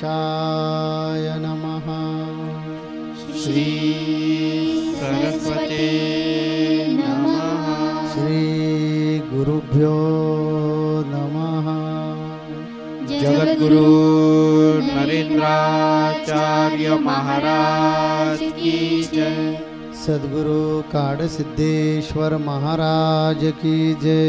गणेशाय नमः। श्री सरस्वते नमः। श्री गुरुभ्यो नमः। जगद्गुरु नरेंद्राचार्य महाराज की जय। सद्गुरु काडसिद्धेश्वर महाराज की जय।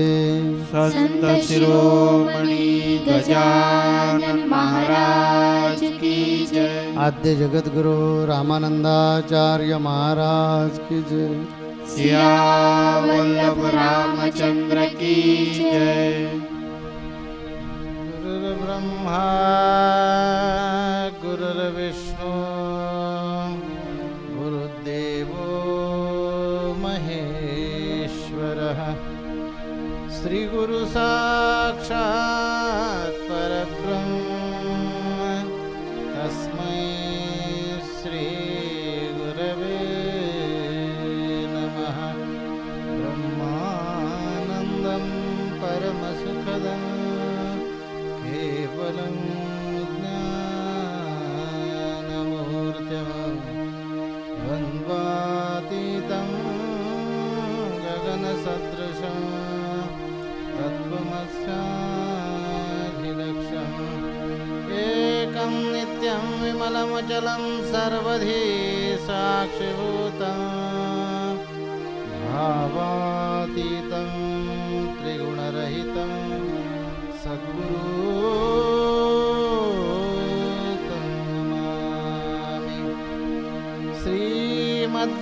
संत शिरोमणि गजानन महाराज की जय। आद्य जगद्गुरु रामानंदाचार्य महाराज की जय। सियावल्लभ रामचंद्र की जय। गुरुर्ब्रह्मा गुरुर्विष्णु गुरुदेवो महेश्वरः। श्री गुरु साक्षात् परब्रह्म तस्मै श्री गुरवे नमः। ब्रह्मानन्दं परमसुखदं केवलं ज्ञानमूर्तिम् द्वन्द्वातीतं गगनसदृशं तत्त्वमस्याधिलक्ष्यम् एकं नित्यं विमलमचलं सर्वधी साक्षिभूतं भावातीतं त्रिगुणरहितं सद्गुरु तन्नमामि। श्रीमद्दासबोध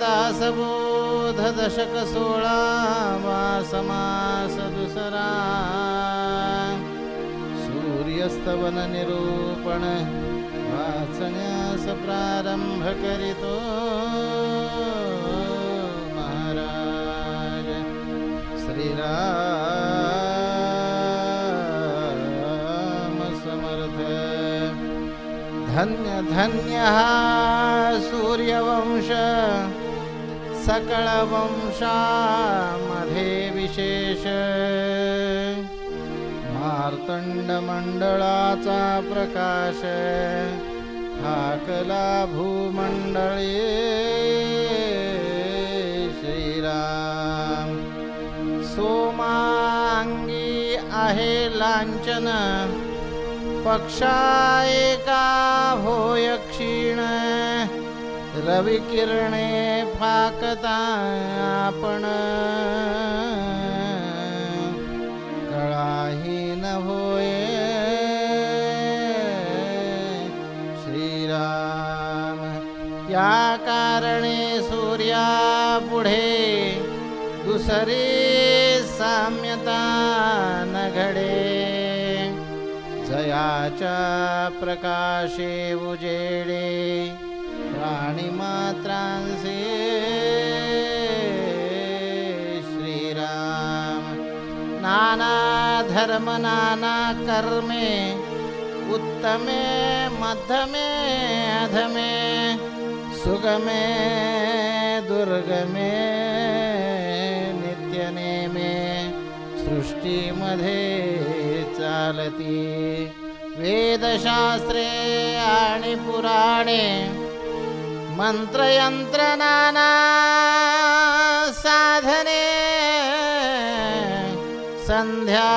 दशक 16वा समास दुसरा। सूर्यस्तवन निरूपण वाचण्यास प्रारंभ करीतो महाराज। श्रीराम समर्थ। धन्य धन्य सूर्यवंश सकळ वंशामध्ये विशेष। मार्तंड मंडळाचा प्रकाश हाकला भूमंडळी। श्रीराम सोमांगी आहे लांछन पक्षा एका होय क्षीण। रविकिरणे फाकता आपण कळाहीन होय। श्रीराम या कारणे सूर्या पुढे दुसरी साम्यता न घडे। जयाच्या प्रकाशे उजेडे प्राणिमात्रांसे। श्रीराम नाना धर्म नाना कर्मे उत्तमे मध्यमे अधमे सुगमे दुर्गमे नित्यनेमे सृष्टीमध्ये चालती। वेदशास्त्रे आणि पुराणे मंत्रयंत्र नाना साधने। संध्या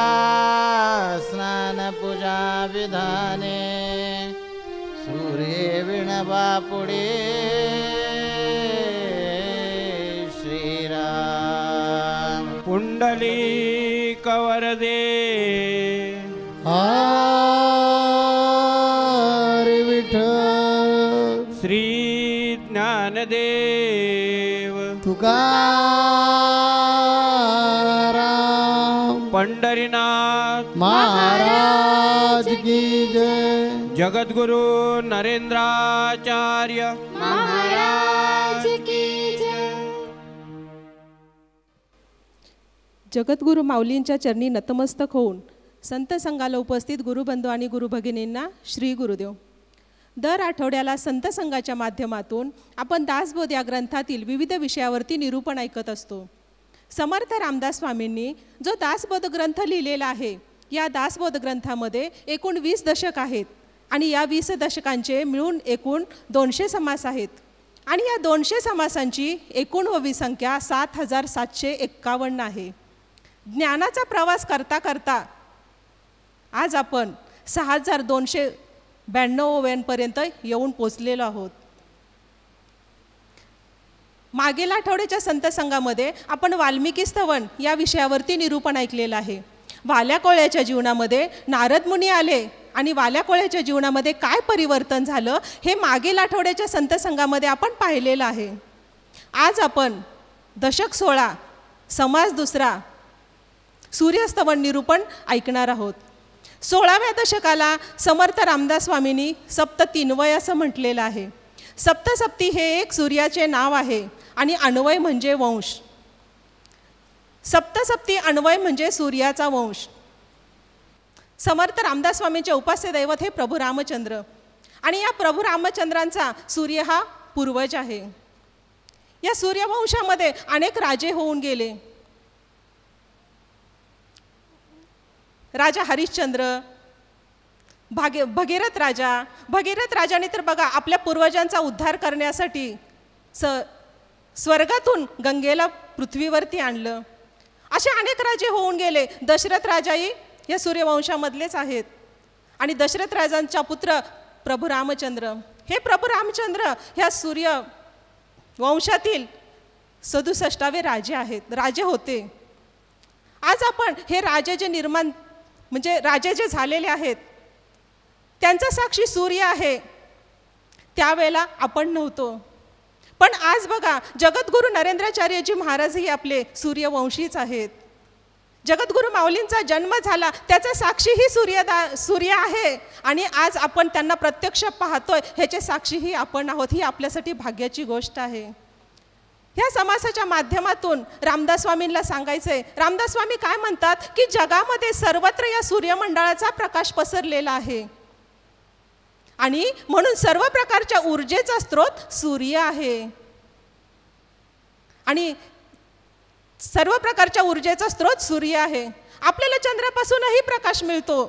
स्नान पूजा विधाने सूर्ये विणबापुडे। श्रीराम पुंडलिक वरदे हरी विठ्ठल। श्री ज्ञानदेव तुकाराम पंढरीनाथ महाराज की जय। जगद्गुरु नरेंद्राचार्य महाराज की जय। जगद्गुरु माऊलींच्या चरणी नतमस्तक होऊन संत संघाला उपस्थित गुरुबंधू आणि गुरुभगिनींना श्री गुरुदेव। दर आठवड्याला संत संघाच्या माध्यमातून आपण दासबोध या ग्रंथातील विविध विषयावरती निरूपण ऐकत असतो। समर्थ रामदास स्वामींनी जो दासबोध ग्रंथ लिहिलेला आहे, या दासबोध ग्रंथामध्ये एकूण 20 दशक आहेत। आणि या 20 दशकांचे मिळून एकूण 200 समास आहेत. आणि या 200 समासांची एकूण ववी संख्या 7751 आहे. ज्ञानाचा प्रवास करता करता आज आपण 6292 ओव्यांपर्यंत येऊन पोचलेलो आहोत. मागील आठवड्याच्या संत संघामध्ये आपण वाल्मिकी स्तवन या विषयावरती निरूपण ऐकलेलं आहे. वाल्या कोळ्याच्या जीवनामध्ये नारद मुनी आले आणि वाल्या कोळ्याच्या जीवनामध्ये काय परिवर्तन झालं हे मागील आठवड्याच्या संत संघामध्ये आपण पाहिलेलं आहे. आज आपण दशक 16 समास दुसरा सूर्यस्तवन निरूपण ऐकणार आहोत. 16व्या दशकाला समर्थ रामदास स्वामींनी सप्ततीन्वय असं म्हटलेलं आहे. सप्तसप्ती हे एक सूर्याचे नाव आहे आणि अन्वय म्हणजे वंश. सप्तसप्ती अन्वय म्हणजे सूर्याचा वंश. समर्थ रामदास स्वामींचे उपास्य दैवत हे प्रभू रामचंद्र आणि या प्रभू रामचंद्रांचा सूर्य हा पूर्वज आहे. या सूर्यवंशामध्ये अनेक राजे होऊन गेले. राजा हरिश्चंद्र, भगीरथ राजाने तर बघा आपल्या पूर्वजांचा उद्धार करण्यासाठी स्वर्गातून गंगेला पृथ्वीवरती आणलं. असे अनेक राजे होऊन गेले. दशरथ राजाही या सूर्यवंशामधलेच आहेत आणि दशरथ राजांचा पुत्र प्रभू रामचंद्र. हे प्रभू रामचंद्र ह्या सूर्य वंशातील 67वे राजे होते. आज आपण हे राजे जे झालेले आहेत त्यांचा साक्षी सूर्य आहे. त्यावेळेला आपण नव्हतो. पण आज बघा जगद्गुरू नरेंद्राचार्यजी महाराजही आपले सूर्यवंशीच आहेत. जगद्गुरू माऊलींचा जन्म झाला त्याचा साक्षीही सूर्य आहे आणि आज आपण त्यांना प्रत्यक्ष पाहतोय ह्याचे साक्षीही आपण आहोत. ही आपल्यासाठी भाग्याची गोष्ट आहे. ह्या समासाच्या माध्यमातून रामदास स्वामींना सांगायचंय. रामदास स्वामी काय म्हणतात की जगामध्ये सर्वत्र या सूर्यमंडळाचा प्रकाश पसरलेला आहे आणि म्हणून सर्व प्रकारच्या ऊर्जेचा स्रोत सूर्य आहे आणि सर्व प्रकारच्या ऊर्जेचा स्रोत सूर्य आहे. आपल्याला चंद्रापासूनही प्रकाश मिळतो.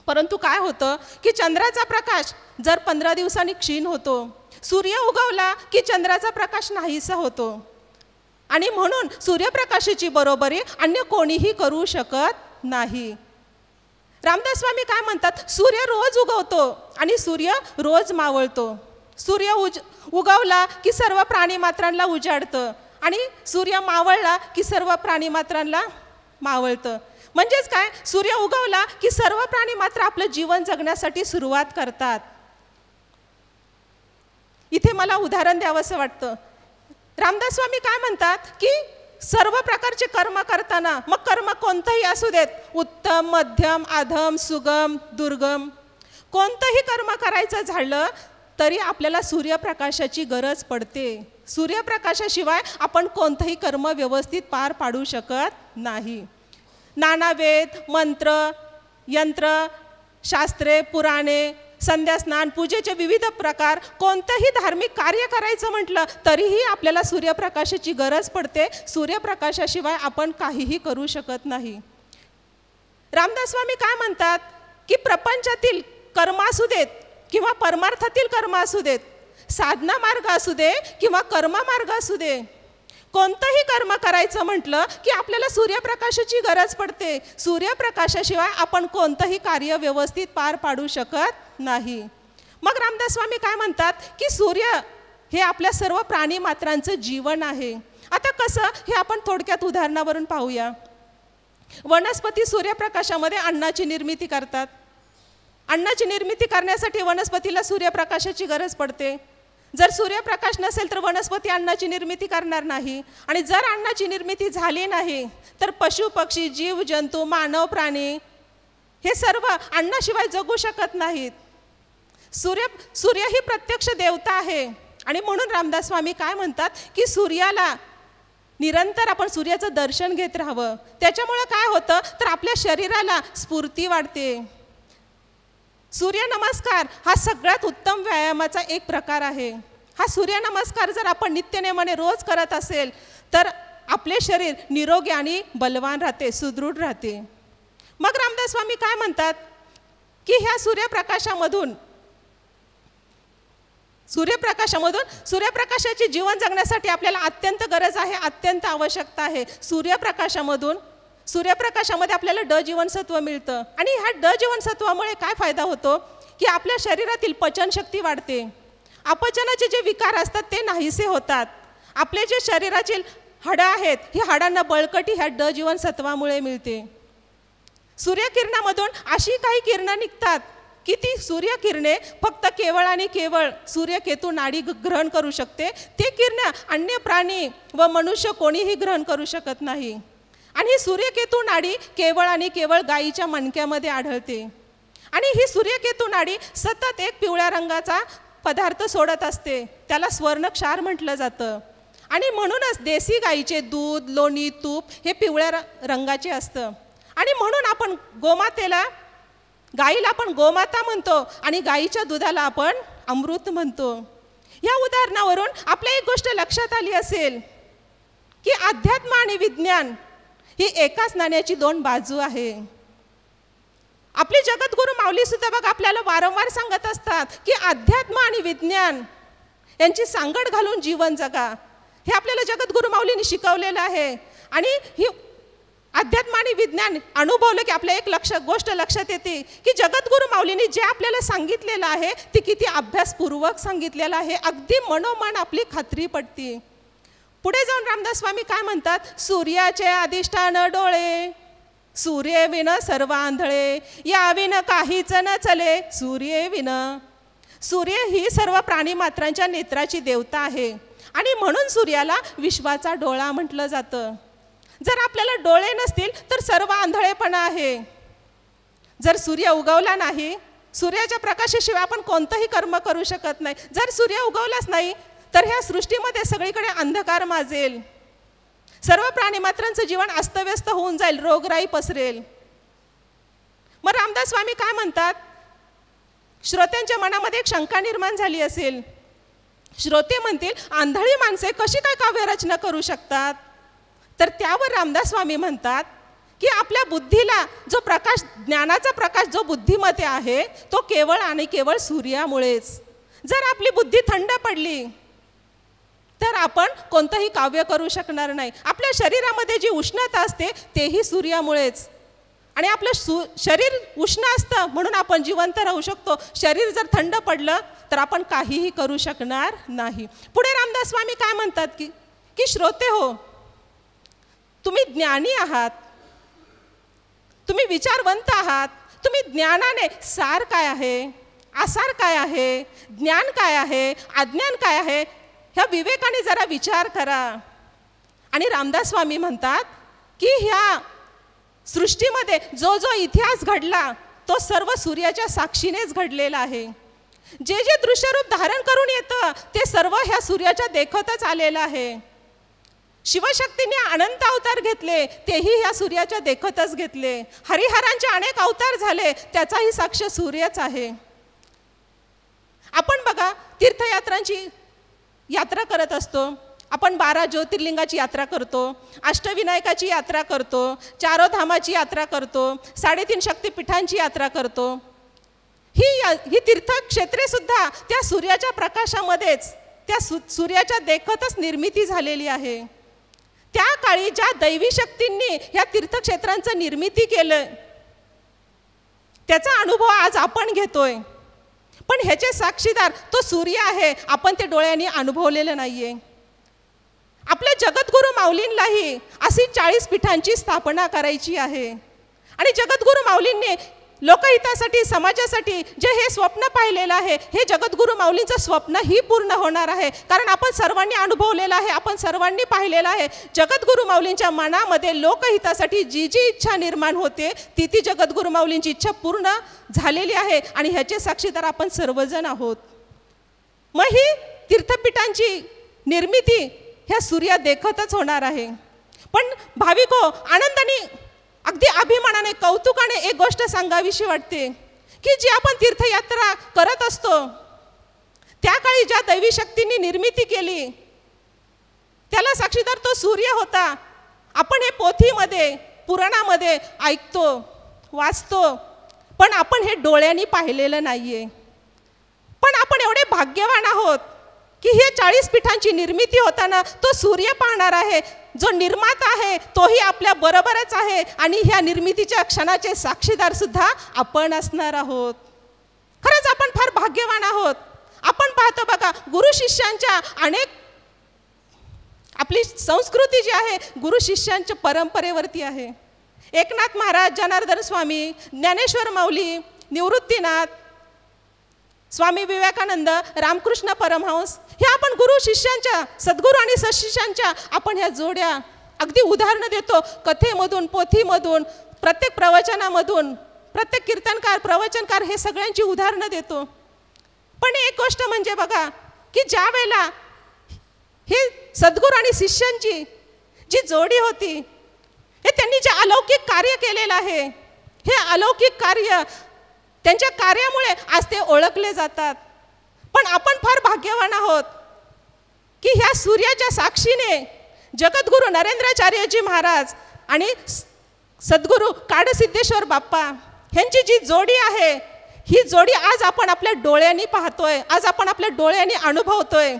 परंतु काय होतं की चंद्राचा प्रकाश जर 15 दिवसांनी क्षीण होतो. सूर्य उगवला की चंद्राचा प्रकाश नाहीसा होतो आणि म्हणून सूर्यप्रकाशाची बरोबरी अन्य कोणीही करू शकत नाही. रामदास स्वामी काय म्हणतात, सूर्य रोज उगवतो आणि सूर्य रोज मावळतो. सूर्य उगवला की सर्व प्राणीमात्रांना उजाडतं आणि सूर्य मावळला की सर्व प्राणीमात्रांना मावळतं. म्हणजेच काय, सूर्य उगवला की सर्व प्राणीमात्र आपलं जीवन जगण्यासाठी सुरुवात करतात. इथे मला उदाहरण द्यावंसं वाटतं. रामदास स्वामी काय म्हणतात की सर्व प्रकारचे कर्म करताना, मग कर्म कोणतंही असू देत, उत्तम, मध्यम, अधम, सुगम, दुर्गम, कोणतंही कर्म करायचं झालं तरी आपल्याला सूर्यप्रकाशाची गरज पडते. सूर्यप्रकाशाशिवाय आपण कोणतंही कर्म व्यवस्थित पार पाडू शकत नाही. नाना वेद, मंत्र, यंत्र, शास्त्रे, पुराणे, संध्यास्नान, पूजेचे विविध प्रकार, कोणतंही धार्मिक कार्य करायचं म्हटलं तरीही आपल्याला सूर्यप्रकाशाची गरज पडते. सूर्यप्रकाशाशिवाय आपण काहीही करू शकत नाही. रामदास स्वामी काय म्हणतात की प्रपंचातील कर्म असू देत किंवा परमार्थातील कर्म असू देत, साधना मार्ग असू दे किंवा कर्म मार्ग असू दे, कोणतंही कर्म करायचं म्हटलं की आपल्याला सूर्यप्रकाशाची गरज पडते. सूर्यप्रकाशाशिवाय आपण कोणतंही कार्य व्यवस्थित पार पाडू शकत नाही. मग रामदास स्वामी काय म्हणतात की सूर्य हे आपल्या सर्व प्राणी मात्रांचं जीवन आहे. आता कसं हे आपण थोडक्यात उदाहरणावरून पाहूया. वनस्पती सूर्यप्रकाशामध्ये अन्नाची निर्मिती करतात. अन्नाची निर्मिती करण्यासाठी वनस्पतीला सूर्यप्रकाशाची गरज पडते. जर सूर्यप्रकाश नसेल तर वनस्पती अन्नाची निर्मिती करणार नाही आणि जर अन्नाची निर्मिती झाली नाही तर पशु पक्षी, जीव जंतू, मानव प्राणी हे सर्व अन्नाशिवाय जगू शकत नाहीत. सूर्य ही प्रत्यक्ष देवता आहे आणि म्हणून रामदास स्वामी काय म्हणतात की सूर्याला निरंतर आपण सूर्याचं दर्शन घेत राहावं. त्याच्यामुळे काय होतं तर आपल्या शरीराला स्फूर्ती वाढते. सूर्यनमस्कार हा सगळ्यात उत्तम व्यायामाचा एक प्रकार आहे. हा सूर्यनमस्कार जर आपण नित्यनेमाने रोज करत असेल तर आपले शरीर निरोगी आणि बलवान राहते, सुदृढ राहते. मग रामदास स्वामी काय म्हणतात की ह्या सूर्यप्रकाशाची जीवन जगण्यासाठी आपल्याला अत्यंत गरज आहे, अत्यंत आवश्यकता आहे. सूर्यप्रकाशामध्ये आपल्याला ड जीवनसत्व मिळतं आणि ह्या ड जीवनसत्वामुळे काय फायदा होतो की आपल्या शरीरातील पचनशक्ती वाढते. अपचनाचे जे विकार असतात ते नाहीसे होतात. आपले जे शरीरातील हाडं आहेत, ही हाडांना बळकटी ह्या ड जीवनसत्वामुळे मिळते. सूर्यकिरणामधून अशी काही किरणं निघतात की ती सूर्यकिरणे फक्त केवळ आणि केवळ सूर्यकेतू नाडी ग्रहण करू शकते. ते किरणं अन्य प्राणी व मनुष्य कोणीही ग्रहण करू शकत नाही. आणि ही सूर्यकेतू नाडी केवळ आणि केवळ गायीच्या मणक्यामध्ये आढळते. आणि ही सूर्यकेतू नाडी सतत एक पिवळ्या रंगाचा पदार्थ सोडत असते, त्याला स्वर्णक्षार म्हटलं जातं. आणि म्हणूनच देशी गाईचे दूध, लोणी, तूप हे पिवळ्या रंगाचे असतं. आणि म्हणून आपण गाईला आपण गोमाता म्हणतो आणि गाईच्या दुधाला आपण अमृत म्हणतो. या उदाहरणावरून आपल्या एक गोष्ट लक्षात आली असेल की अध्यात्म आणि विज्ञान ही एकाच नाण्याची दोन बाजू आहे. आपले जगद्गुरू माऊली सुद्धा बघ आपल्याला वारंवार सांगत असतात की अध्यात्म आणि विज्ञान यांची सांगड घालून जीवन जगा. हे आपल्याला जगद्गुरू माऊलींनी शिकवलेलं आहे. आणि ही अध्यात्म आणि विज्ञान अनुभवलं की आपल्या एक गोष्ट लक्षात येते की जगद्गुरू माऊलींनी जे आपल्याला सांगितलेलं आहे ते किती अभ्यासपूर्वक सांगितलेलं आहे. अगदी मनोमन आपली खात्री पडते. पुढे जाऊन रामदास स्वामी काय म्हणतात, सूर्याचे अधिष्ठान डोळे, सूर्य विन सर्व आंधळे, या विन काहीच न चले सूर्य विन. सूर्य ही सर्व प्राणीमात्रांच्या नेत्राची देवता आहे आणि म्हणून सूर्याला विश्वाचा डोळा म्हटलं जातं. जर आपल्याला डोळे नसतील तर सर्व आंधळेपणा आहे. जर सूर्य उगवला नाही, सूर्याच्या प्रकाशाशिवाय आपण कोणतंही कर्म करू शकत नाही. जर सूर्य उगवलाच नाही तर ह्या सृष्टीमध्ये सगळीकडे अंधकार माजेल, सर्व प्राणीमात्रांचं जीवन अस्तव्यस्त होऊन जाईल, रोगराई पसरेल. मग रामदास स्वामी काय म्हणतात, श्रोत्यांच्या मनामध्ये एक शंका निर्माण झाली असेल. श्रोते म्हणतील आंधळी माणसे कशी काय काव्यरचना करू शकतात. तर त्यावर रामदास स्वामी म्हणतात की आपल्या बुद्धीला जो प्रकाश, ज्ञानाचा प्रकाश जो बुद्धीमध्ये आहे तो केवळ आणि केवळ सूर्यामुळेच. जर आपली बुद्धी थंड पडली तर आपण कोणतंही काव्य करू शकणार नाही. आपल्या शरीरामध्ये जी उष्णता असते तेही सूर्यामुळेच. आणि आपलं शरीर उष्ण असतं म्हणून आपण जिवंत राहू शकतो. शरीर जर थंड पडलं तर आपण काहीही करू शकणार नाही. पुढे रामदास स्वामी काय म्हणतात की श्रोते हो, तुम्ही ज्ञानी आहात, तुम्ही विचारवंत आहात. तुम्ही ज्ञानाने सार काय आहे, आसार काय आहे, ज्ञान काय आहे, अज्ञान काय आहे, ह्या विवेकाने जरा विचार करा. आणि रामदास स्वामी म्हणतात की ह्या सृष्टीमध्ये जो जो इतिहास घडला तो सर्व सूर्याच्या साक्षीनेच घडलेला आहे. जे जे दृश्यरूप धारण करून येतं ते सर्व ह्या सूर्याच्या देखतच आलेलं आहे. शिवशक्तीने अनंत अवतार घेतले तेही ह्या सूर्याच्या देखतच घेतले. हरिहरांचे अनेक अवतार झाले त्याचाही साक्ष सूर्यच आहे. आपण बघा तीर्थयात्रांची यात्रा करत असतो. आपण 12 ज्योतिर्लिंगाची यात्रा करतो, अष्टविनायकाची यात्रा करतो, चारोधामाची यात्रा करतो, 3.5 शक्तिपीठांची यात्रा करतो. ही तीर्थक्षेत्रे सुद्धा त्या सूर्याच्या प्रकाशामध्येच, त्या सूर्याच्या देखतच निर्मिती झालेली आहे. त्या काळी ज्या दैवी शक्तींनी ह्या तीर्थक्षेत्रांचं निर्मिती केलं त्याचा अनुभव आज आपण घेतोय. पण ह्याचे साक्षीदार तो सूर्य आहे, आपण ते डोळ्यांनी अनुभवलेलं नाहीये. आपल्या जगद्गुरू माऊलींनाही अशी 40 पीठांची स्थापना करायची आहे. आणि जगद्गुरू माऊलींनी लोकहितासाठी, समाजासाठी जे हे स्वप्न पाहिलेलं आहे, हे जगद्गुरू माऊलींचं स्वप्नही पूर्ण होणार आहे. कारण आपण सर्वांनी अनुभवलेलं आहे, आपण सर्वांनी पाहिलेलं आहे. जगद्गुरू माऊलींच्या मनामध्ये लोकहितासाठी जी जी इच्छा निर्माण होते ती ती जगद्गुरू माऊलींची इच्छा पूर्ण झालेली आहे. आणि ह्याचे साक्षीदार आपण सर्वजण आहोत. मग ही तीर्थपीठांची निर्मिती ह्या सूर्या देखतच होणार आहे. पण भाविको, आनंदाने, अगदी अभिमानाने, कौतुकाने एक गोष्ट सांगावीशी वाटते की जी आपण तीर्थयात्रा करत असतो त्या काळी ज्या दैवी शक्तींनी निर्मिती केली त्याला साक्षीदार तो सूर्य होता. आपण हे पोथीमध्ये, पुराणामध्ये ऐकतो, वाचतो, पण आपण हे डोळ्यांनी पाहिलेलं नाही आहे. पण आपण एवढे भाग्यवान आहोत की हे 40 पीठांची निर्मिती होताना तो सूर्य पाहणार आहे. जो निर्माता आहे तोही आपल्या बरोबरच आहे आणि ह्या निर्मितीच्या क्षणाचे साक्षीदार सुद्धा आपण असणार आहोत. खरंच आपण फार भाग्यवान आहोत. आपण पाहतो बघा, गुरु शिष्यांच्या अनेक, आपली संस्कृती जी आहे गुरु शिष्यांच्या परंपरेवरती आहे. एकनाथ महाराज, जनार्दन स्वामी, ज्ञानेश्वर माऊली, निवृत्तीनाथ, स्वामी विवेकानंद, रामकृष्ण परमहंस, ह्या आपण गुरु शिष्यांच्या, सद्गुरू आणि सशिष्यांच्या आपण ह्या जोड्या अगदी उदाहरणं देतो. कथेमधून, पोथीमधून, प्रत्येक प्रवचनामधून, प्रत्येक कीर्तनकार, प्रवचनकार हे सगळ्यांची उदाहरणं देतो. पण एक गोष्ट म्हणजे बघा की ज्या वेळेला हे सद्गुरू आणि शिष्यांची जी जोडी होती, हे त्यांनी जे अलौकिक कार्य केलेलं आहे, हे अलौकिक कार्य, त्यांच्या कार्यामुळे आज ते ओळखले जातात. पण आपण फार भाग्यवान आहोत की ह्या सूर्याच्या साक्षीने जगद्गुरू नरेंद्राचार्यजी महाराज आणि सद्गुरू काडसिद्धेश्वर बाप्पा ह्यांची जी जोडी आहे, ही जोडी आज आपण आपल्या डोळ्यांनी पाहतोय, आज आपण आपल्या डोळ्यांनी अनुभवतोय.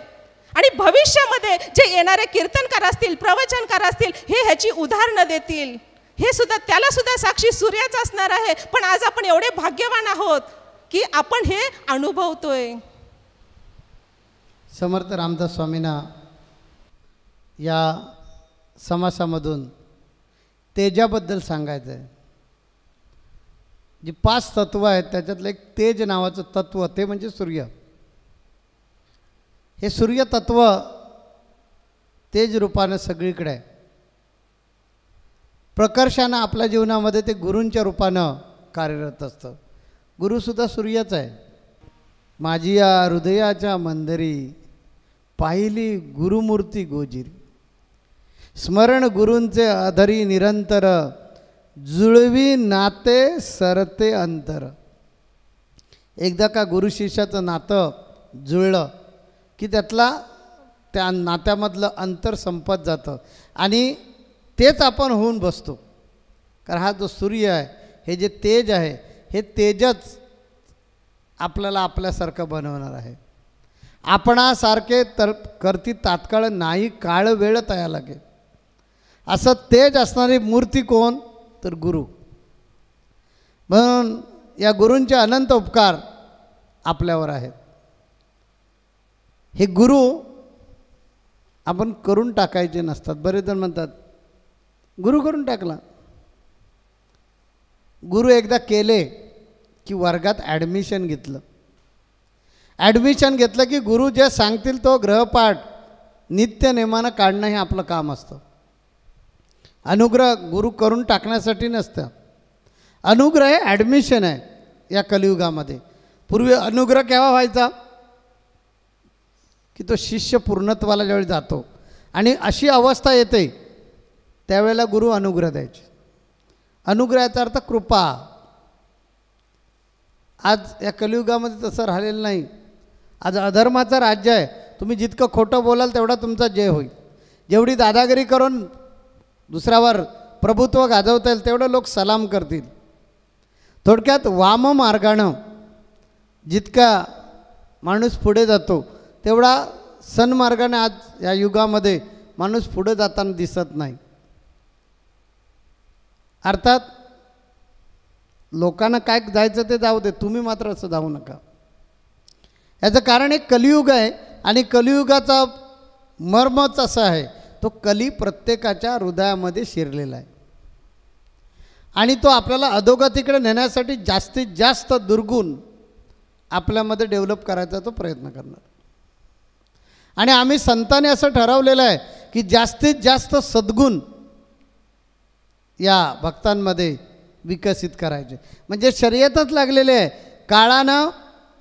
आणि भविष्यामध्ये जे येणारे कीर्तनकार असतील, प्रवचनकार असतील, हे ह्याची उदाहरणं देतील. हे सुद्धा, त्याला सुद्धा साक्षी सूर्याच असणार आहे. पण आज आपण एवढे भाग्यवान आहोत की आपण हे अनुभवतोय. समर्थ रामदास स्वामींना या समासामधून तेजाबद्दल सांगायचं आहे. जी 5 तत्व आहेत त्याच्यातलं एक तेज नावाचं तत्व, ते म्हणजे सूर्य. हे सूर्य तत्व तेज रूपानं सगळीकडे आहे. प्रकर्षानं आपल्या जीवनामध्ये ते गुरूंच्या रूपानं कार्यरत असतं. गुरुसुद्धा सूर्यच आहे. माझी या हृदयाच्या मंदिरी पाहिली गुरुमूर्ती गोजिरी, स्मरण गुरूंचे अधरी निरंतर, जुळवी नाते सरते अंतर. एकदा का गुरु शिष्याचं नातं जुळलं की त्या नात्यामधलं अंतर संपत जातं आणि तेच आपण होऊन बसतो. कारण हा जो सूर्य आहे, हे जे तेज आहे, हे तेजच आपल्याला आपल्यासारखं बनवणार आहे. आपणासारखे करती तात्काळ नाही, काळ वेळ तया लागेल. असं तेज असणारी मूर्ती कोण? तर गुरु. म्हणून या गुरूंचे अनंत उपकार आपल्यावर आहेत. हे गुरु आपण करून टाकायचे नसतात. बरेच जण म्हणतात गुरु करून टाकला. गुरु एकदा केले की वर्गात ॲडमिशन घेतलं. ॲडमिशन घेतलं की गुरु जे सांगतील तो ग्रहपाठ नित्य नेमानं काढणं हे आपलं काम असतं. अनुग्रह गुरु करून टाकण्यासाठी नसतं. अनुग्रह हे ॲडमिशन आहे या कलियुगामध्ये. पूर्वी अनुग्रह केव्हा व्हायचा? की तो शिष्य पूर्णत्वाला ज्यावेळी जातो आणि अशी अवस्था येते त्यावेळेला गुरु अनुग्रह द्यायचे. अनुग्रहाचा अर्थ कृपा. आज या कलियुगामध्ये तसं राहिलेलं नाही. आज अधर्माचं राज्य आहे. तुम्ही जितकं खोटं बोलाल तेवढा तुमचा जय होईल. जेवढी दादागिरी करून दुसऱ्यावर प्रभुत्व गाजवता येईल तेवढं लोक सलाम करतील. थोडक्यात वाम मार्गानं जितका माणूस पुढे जातो तेवढा सन्मार्गाने आज या युगामध्ये माणूस पुढे जाताना दिसत नाही. अर्थात लोकांना काय जायचं ते जाऊ दे, तुम्ही मात्र असं जाऊ नका. याचं कारण एक कलियुग आहे आणि कलियुगाचा मर्मच असा आहे, तो कली प्रत्येकाच्या हृदयामध्ये शिरलेला आहे आणि तो आपल्याला अधोगतीकडे नेण्यासाठी जास्तीत जास्त दुर्गुण आपल्यामध्ये डेव्हलप करायचा तो प्रयत्न करणार. आणि आम्ही संतांनी असं ठरवलेलं आहे की जास्तीत जास्त सद्गुण या भक्तांमध्ये विकसित करायचे. म्हणजे शर्यतच लागलेले आहे. काळानं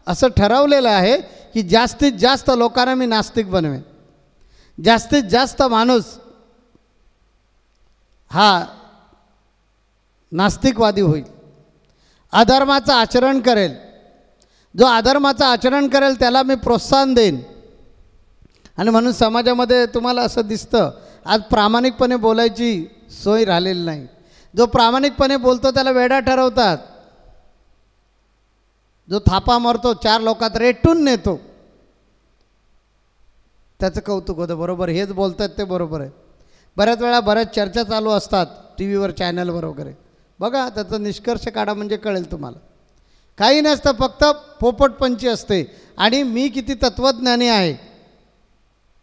असं ठरवलेलं आहे की जास्तीत जास्त लोकांना मी नास्तिक बनवेन. जास्तीत जास्त माणूस हा नास्तिकवादी होईल, अधर्माचं आचरण करेल. जो अधर्माचं आचरण करेल त्याला मी प्रोत्साहन देईन. आणि म्हणून समाजामध्ये तुम्हाला असं दिसतं आज प्रामाणिकपणे बोलायची सोय राहिलेली नाही. जो प्रामाणिकपणे बोलतो त्याला वेडा ठरवतात. जो थापा मारतो 4 लोकात रेटून नेतो, त्याचं कौतुक होतं. बरोबर हेच बोलतात ते बरोबर आहे. बऱ्याच वेळा बऱ्याच चर्चा चालू असतात टी व्हीवर, चॅनलवर वगैरे. बघा त्याचा निष्कर्ष काढा म्हणजे कळेल तुम्हाला. काही नसतं, फक्त पोपटपंची असते आणि मी किती तत्त्वज्ञानी आहे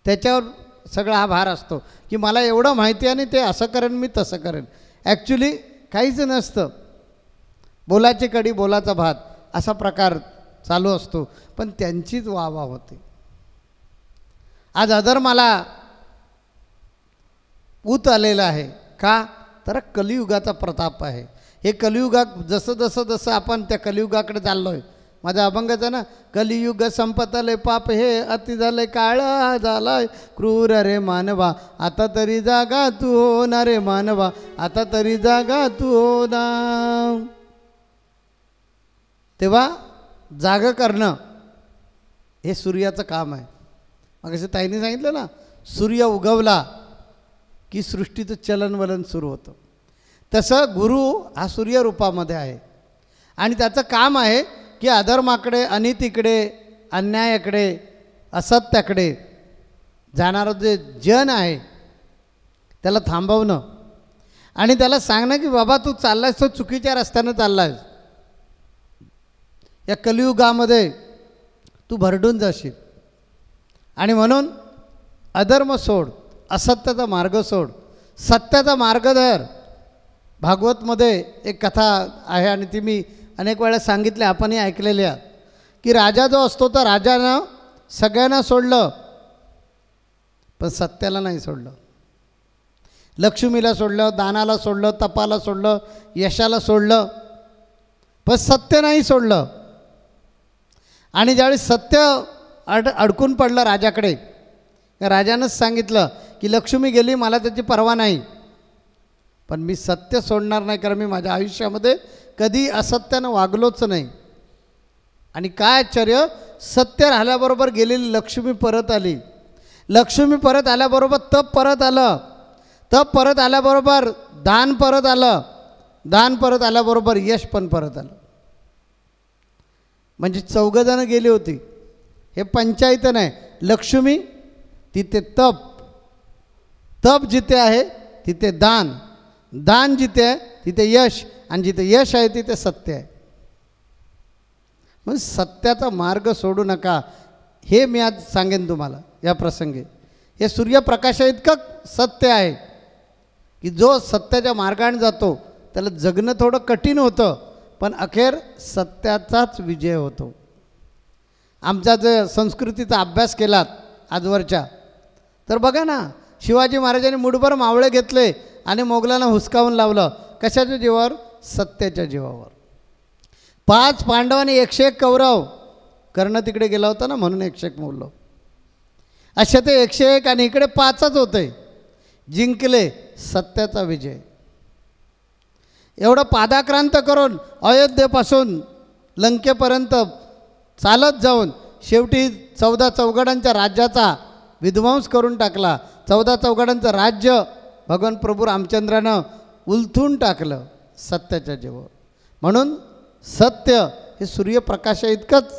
त्याच्यावर सगळा हा भार असतो की मला एवढं माहिती आहे आणि ते असं करेन, मी तसं करेन. ॲक्च्युली काहीच नसतं. बोलाची कडी बोलाचा भात असा प्रकार चालू असतो, पण त्यांचीच वाहवा होते. आज अधर्माला ऊत आलेला आहे का, तर कलियुगाचा प्रताप आहे. हे कलियुगात जसं जसं जसं आपण त्या कलियुगाकडे चाललो आहे. माझा अभंगच आहे ना, कलियुग संपतले पाप हे अति झाले, काळा झालाय क्रूर रे मानवा, आता तरी जागा तू हो ना रे मानवा, आता तरी जागा तू हो ना. तेव्हा जागा करणं हे सूर्याचं काम आहे. मग असं ताईने सांगितलं ना, सूर्य उगवला की सृष्टीचं चलनवलन सुरू होतं. तसं गुरु हा सूर्य रूपामध्ये आहे आणि त्याचं काम आहे की अधर्माकडे, अनितीकडे, अन्यायाकडे, असत्याकडे जाणारं जे जन आहे त्याला थांबवणं आणि त्याला सांगणं की बाबा तू चाललायस तो चुकीच्या रस्त्यानं चाललायस. या कलियुगामध्ये तू भरडून जाशील आणि म्हणून अधर्म सोड, असत्याचा मार्ग सोड, सत्याचा मार्ग धर. भागवतमध्ये एक कथा आहे आणि ती मी अनेक वेळा सांगितली, आपणही ऐकलेली आहे की राजा जो असतो तर राजानं सगळ्यांना सोडलं पण सत्याला नाही सोडलं. लक्ष्मीला सोडलं, दानाला सोडलं, तपाला सोडलं, यशाला सोडलं, पण सत्य नाही सोडलं. आणि ज्यावेळी सत्य अडकून पडलं राजाकडे, राजानंच सांगितलं की लक्ष्मी गेली, मला त्याची पर्वा नाही, पण मी सत्य सोडणार नाही, कारण मी माझ्या आयुष्यामध्ये कधी असत्यानं वागलोच नाही. आणि काय आश्चर्य, सत्य राहिल्याबरोबर गेलेली लक्ष्मी परत आली. लक्ष्मी परत आल्याबरोबर तप परत आलं, तप परत आल्याबरोबर दान परत आलं, दान परत आल्याबरोबर यश पण परत आलं. म्हणजे 4 जणं गेली होती. हे पंचायत नाही. लक्ष्मी तिथे तप, तप जिथे आहे तिथे दान, दान जिथे आहे तिथे यश, आणि जिथे यश आहे तिथे सत्य आहे. मग सत्याचा मार्ग सोडू नका, हे मी आज सांगेन तुम्हाला या प्रसंगी. हे सूर्यप्रकाशा इतकं सत्य आहे की जो सत्याच्या मार्गाने जातो त्याला जगणं थोडं कठीण होतं, पण अखेर सत्याचाच विजय होतो. आमचा जर संस्कृतीचा अभ्यास केलात आजवरच्या तर बघा ना, शिवाजी महाराजांनी मुठभर मावळे घेतले आणि मोगलांना हुसकावून लावलं. कशाच्या जीवावर? सत्याच्या जीवावर. 5 पांडवांनी 101 कौरव, कर्ण तिकडे गेला होता ना म्हणून 101 मोडलं. असे ते 101 आणि इकडे 5च होते. जिंकले, सत्याचा विजय. एवढं पादाक्रांत करून अयोध्येपासून लंकेपर्यंत चालत जाऊन शेवटी 14 चौघडांच्या राज्याचा विध्वंस करून टाकला. 14 चौघडांचं राज्य भगवान प्रभू रामचंद्रानं उलथून टाकलं सत्याच्या जीवावर. म्हणून सत्य हे सूर्यप्रकाशा इतकंच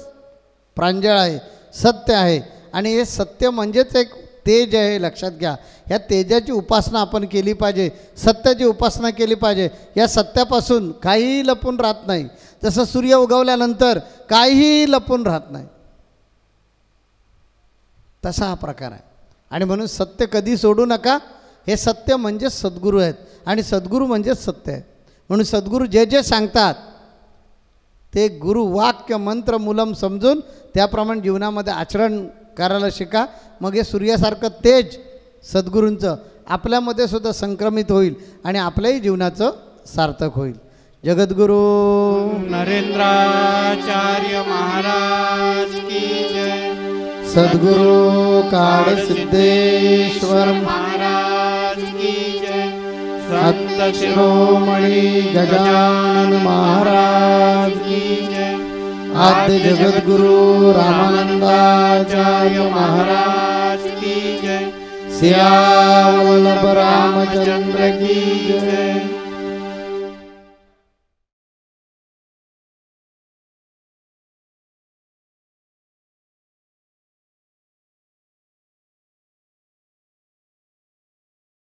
प्रांजळ आहे, सत्य आहे. आणि हे सत्य म्हणजेच एक तेज आहे, लक्षात घ्या. ह्या तेजाची उपासना आपण केली पाहिजे, सत्याची उपासना केली पाहिजे. या सत्यापासून काहीही लपून राहत नाही. जसं सूर्य उगवल्यानंतर काहीही लपून राहत नाही, तसा हा प्रकार आहे. आणि म्हणून सत्य कधी सोडू नका. हे सत्य म्हणजे सद्गुरू आहेत आणि सद्गुरू म्हणजेच सत्य आहे. म्हणून सद्गुरू जे जे सांगतात ते गुरु वाक्य मंत्र मूलम समजून त्याप्रमाणे जीवनामध्ये आचरण करायला शिका. मग हे सूर्यासारखं तेज सद्गुरूंचं आपल्यामध्ये सुद्धा संक्रमित होईल आणि आपल्याही जीवनाचं सार्थक होईल. जगद्गुरु नरेंद्राचार्य महाराज की जय. सद्गुरु काळ सिद्धेश्वर महाराज की जय. संत शिरोमणी गजानन महाराज की जय. आद्य जगद्गुरु रामानंदाचार्य महाराज की जय. सियावल्लभ रामचंद्र की जय.